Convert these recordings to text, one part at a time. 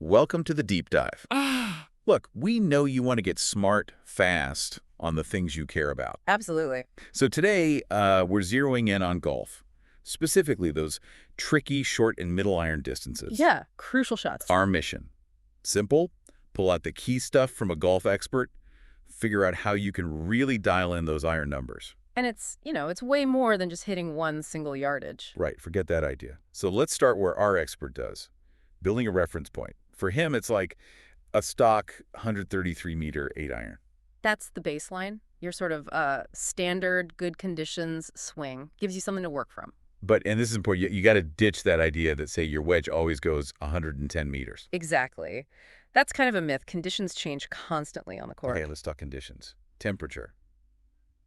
welcome to the deep dive. Look, we know you want to get smart, fast on the things you care about. Absolutely. So today, we're zeroing in on golf, specifically those tricky short and middle iron distances. Yeah, crucial shots. Our mission, simple, pull out the key stuff from a golf expert, figure out how you can really dial in those iron numbers. And it's way more than just hitting one single yardage. Right, forget that idea. So let's start where our expert does, building a reference point. For him, it's like a stock 133-meter 8-iron. That's the baseline. Your sort of standard, good conditions swing. Gives you something to work from. And this is important, you got to ditch that idea that, say, your wedge always goes 110 meters. Exactly. That's kind of a myth. Conditions change constantly on the court. Okay, let's talk conditions. Temperature.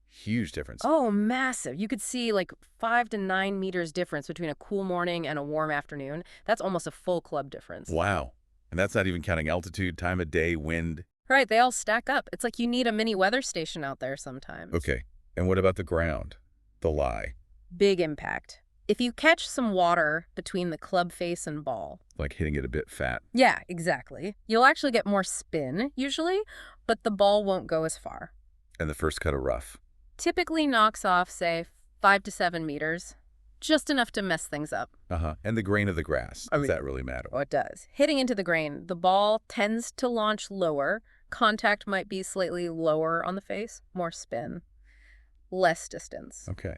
Huge difference. Oh, massive. You could see like 5 to 9 meters difference between a cool morning and a warm afternoon. That's almost a full club difference. Wow. And that's not even counting altitude, time of day, wind. Right, they all stack up. It's like you need a mini weather station out there sometimes. Okay, and what about the ground? The lie? Big impact. If you catch some water between the club face and ball. Like hitting it a bit fat. Yeah, exactly. You'll actually get more spin, usually, but the ball won't go as far. And the first cut of rough? Typically knocks off, say, 5 to 7 meters. Just enough to mess things up. And the grain of the grass. Does that really matter? Oh, it does. Hitting into the grain, the ball tends to launch lower. Contact might be slightly lower on the face. More spin. Less distance. Okay.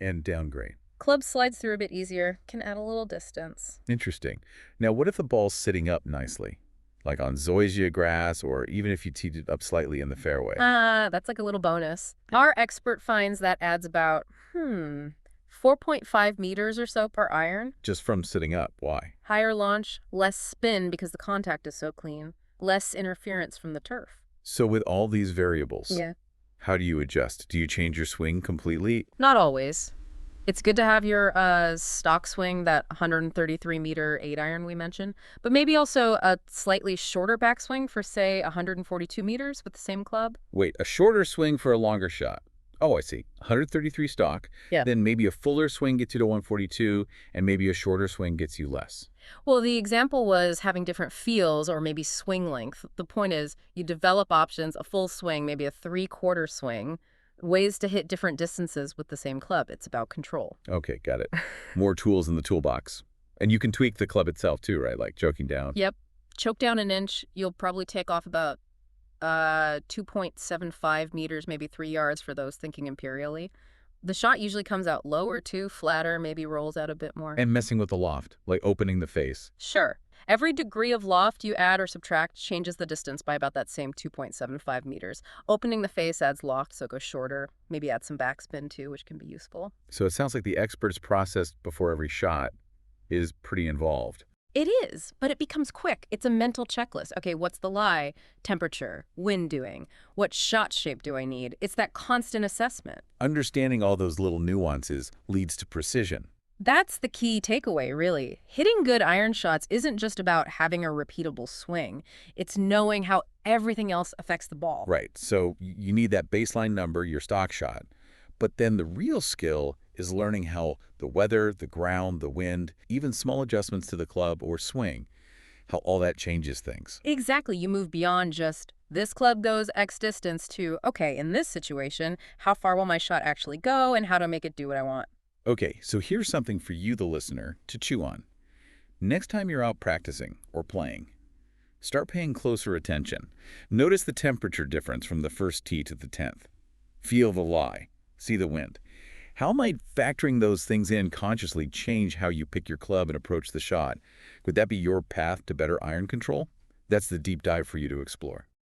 And down grain. Club slides through a bit easier. Can add a little distance. Interesting. Now, what if the ball's sitting up nicely? Like on zoysia grass, or even if you teed it up slightly in the fairway? That's like a little bonus. Our expert finds that adds about, 4.5 meters or so per iron. Just from sitting up. Why? Higher launch, less spin because the contact is so clean, less interference from the turf. So with all these variables, Yeah. How do you adjust? Do you change your swing completely? Not always. It's good to have your stock swing, that 133-meter 8-iron we mentioned, but maybe also a slightly shorter backswing for, say, 142 meters with the same club. Wait, a shorter swing for a longer shot. Oh, I see. 133 stock. Yeah. Then maybe a fuller swing gets you to 142, and maybe a shorter swing gets you less. Well, the example was having different feels or maybe swing length. The point is you develop options, a full swing, maybe a 3/4 swing, ways to hit different distances with the same club. It's about control. Okay, got it. More tools in the toolbox. And you can tweak the club itself too, right? Like choking down. Yep. Choke down an inch, you'll probably take off about 2.75 meters, maybe 3 yards for those thinking imperially. The shot usually comes out lower too, flatter, maybe rolls out a bit more. And messing with the loft, like opening the face. Sure. Every degree of loft you add or subtract changes the distance by about that same 2.75 meters. Opening the face adds loft, so it goes shorter. Maybe add some backspin too, which can be useful. So it sounds like the expert's process before every shot is pretty involved. It is, but it becomes quick. It's a mental checklist. Okay, what's the lie? Temperature, wind doing. What shot shape do I need? It's that constant assessment. Understanding all those little nuances leads to precision. That's the key takeaway, really. Hitting good iron shots isn't just about having a repeatable swing. It's knowing how everything else affects the ball. Right, so you need that baseline number, your stock shot. But then the real skill is learning how the weather, the ground, the wind, even small adjustments to the club or swing, how all that changes things. Exactly. You move beyond just, this club goes X distance to, okay, in this situation, how far will my shot actually go and how to make it do what I want. Okay, so here's something for you, the listener, to chew on. Next time you're out practicing or playing, start paying closer attention. Notice the temperature difference from the first tee to the 10th. Feel the lie. See the wind. How might factoring those things in consciously change how you pick your club and approach the shot? Could that be your path to better iron control? That's the deep dive for you to explore.